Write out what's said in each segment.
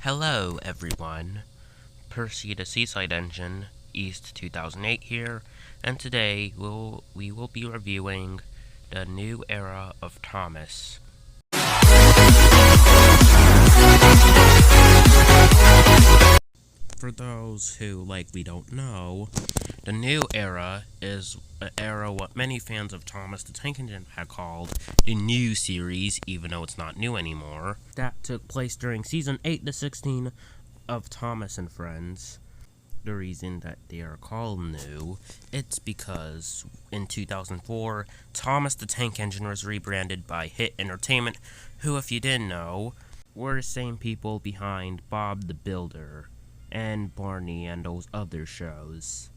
Hello everyone, Percy the Seaside Engine, East 2008 here, and today we will be reviewing the new era of Thomas. For those who likely don't know, the new era is an era what many fans of Thomas the Tank Engine have called the new series, even though it's not new anymore. That took place during season 8 to 16 of Thomas and Friends. The reason that they are called new, it's because in 2004, Thomas the Tank Engine was rebranded by Hit Entertainment, who, if you didn't know, were the same people behind Bob the Builder and Barney and those other shows.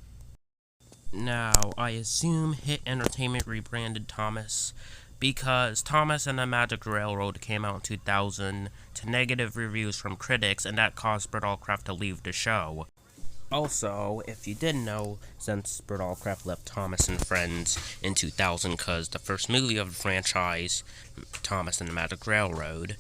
Now, I assume Hit Entertainment rebranded Thomas because Thomas and the Magic Railroad came out in 2000 to negative reviews from critics, and that caused Britt Allcraft to leave the show. Also, if you didn't know, since Britt Allcraft left Thomas and Friends in 2000 because the first movie of the franchise, Thomas and the Magic Railroad,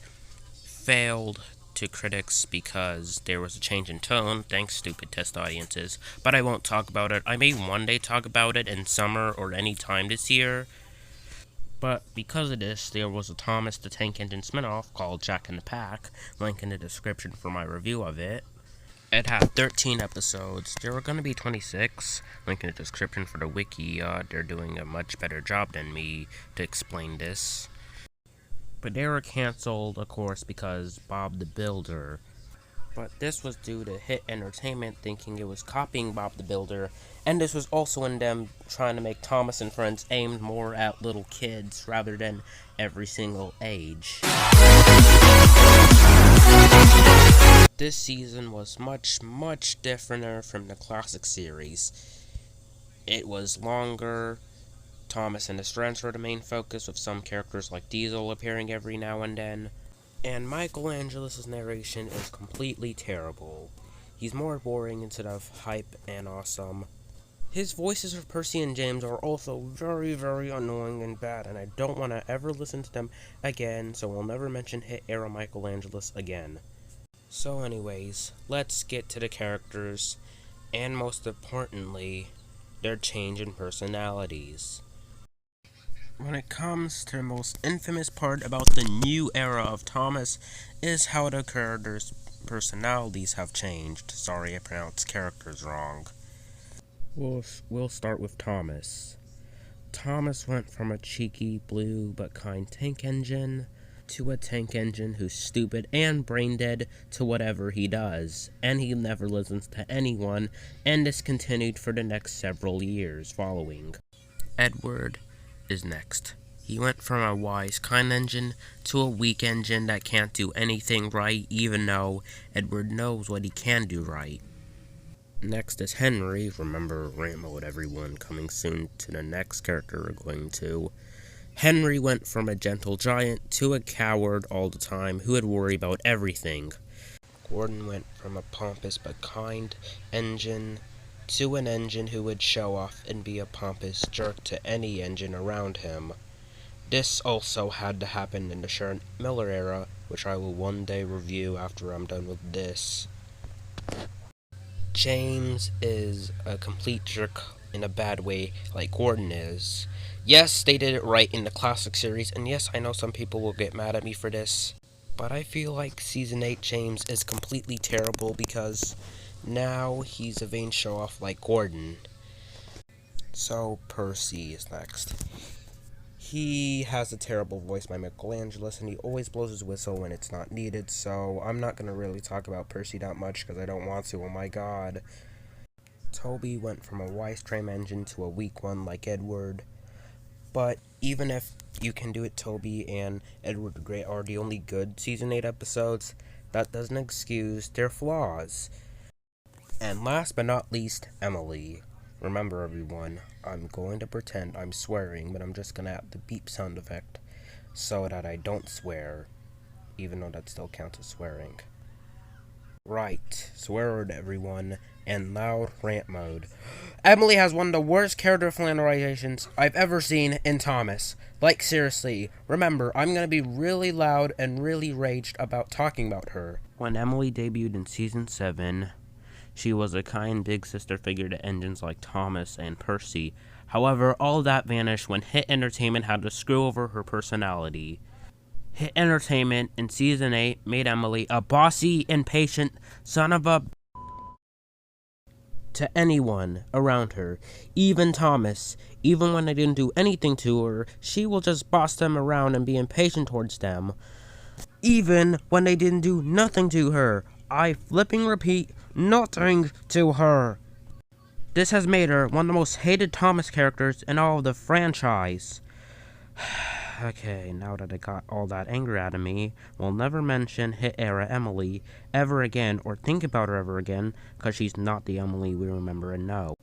failed to critics because there was a change in tone, thanks stupid test audiences, but I won't talk about it. I may one day talk about it in summer or any time this year, but because of this, there was a Thomas the Tank Engine spinoff called Jack in the Pack, link in the description for my review of it. It had 13 episodes. There were going to be 26. Link in the description for the wiki. They're doing a much better job than me to explain this. But they were cancelled, of course, because Bob the Builder. But this was due to Hit Entertainment thinking it was copying Bob the Builder, and this was also in them trying to make Thomas and Friends aimed more at little kids rather than every single age. This season was much differenter from the classic series. It was longer. Thomas and his friends were the main focus, with some characters like Diesel appearing every now and then. And Michelangelo's narration is completely terrible. He's more boring instead of hype and awesome. His voices of Percy and James are also very annoying and bad, and I don't want to ever listen to them again, so I'll never mention Hit Era Michelangelos again. So anyways, let's get to the characters, and most importantly, their change in personalities. When it comes to the most infamous part about the new era of Thomas is how the characters' personalities have changed. Sorry, I pronounced characters wrong. We'll start with Thomas. Thomas went from a cheeky, blue, but kind tank engine to a tank engine who's stupid and brain dead to whatever he does, and he never listens to anyone, and this continued for the next several years following. Edward is next. He went from a wise, kind engine to a weak engine that can't do anything right, even though Edward knows what he can do right. Next is Henry. Remember rant mode, everyone, coming soon to the next character we're going to. Henry went from a gentle giant to a coward all the time who would worry about everything. Gordon went from a pompous but kind engine to an engine who would show off and be a pompous jerk to any engine around him. This also had to happen in the Sharon Miller era, which I will one day review after I'm done with this. James is a complete jerk in a bad way, like Gordon is. Yes, they did it right in the classic series, and yes, I know some people will get mad at me for this, but I feel like Season 8 James is completely terrible because now he's a vain show-off like Gordon. So, Percy is next. He has a terrible voice by Michelangelos, and he always blows his whistle when it's not needed, so I'm not going to really talk about Percy that much because I don't want to, oh my god. Toby went from a wise tram engine to a weak one like Edward. But even if you can do it, Toby and Edward the Great are the only good Season 8 episodes, that doesn't excuse their flaws. And last but not least, Emily. Remember everyone, I'm going to pretend I'm swearing, but I'm just going to add the beep sound effect so that I don't swear, even though that still counts as swearing. Right, swear word everyone, and loud rant mode. Emily has one of the worst character flanderizations I've ever seen in Thomas. Like, seriously, remember, I'm gonna be really loud and really raged about talking about her. When Emily debuted in Season 7, she was a kind big sister figure to engines like Thomas and Percy. However, all that vanished when Hit Entertainment had to screw over her personality. Hit Entertainment in Season 8 made Emily a bossy, impatient son of a to anyone around her, even Thomas. Even when they didn't do anything to her, she will just boss them around and be impatient towards them. Even when they didn't do nothing to her, I flipping repeat, nothing to her. This has made her one of the most hated Thomas characters in all of the franchise. Okay, now that I got all that anger out of me, we'll never mention Hit Era Emily ever again or think about her ever again, because she's not the Emily we remember and know.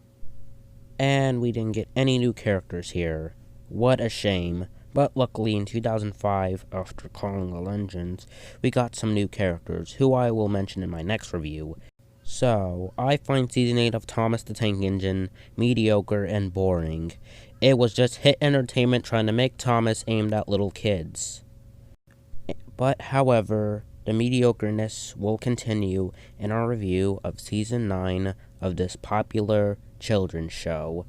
And we didn't get any new characters here. What a shame. But luckily in 2005, after calling the legends, we got some new characters, who I will mention in my next review. So, I find Season 8 of Thomas the Tank Engine mediocre and boring. It was just Hit Entertainment trying to make Thomas aimed at little kids. But, however, the mediocreness will continue in our review of Season 9 of this popular children's show.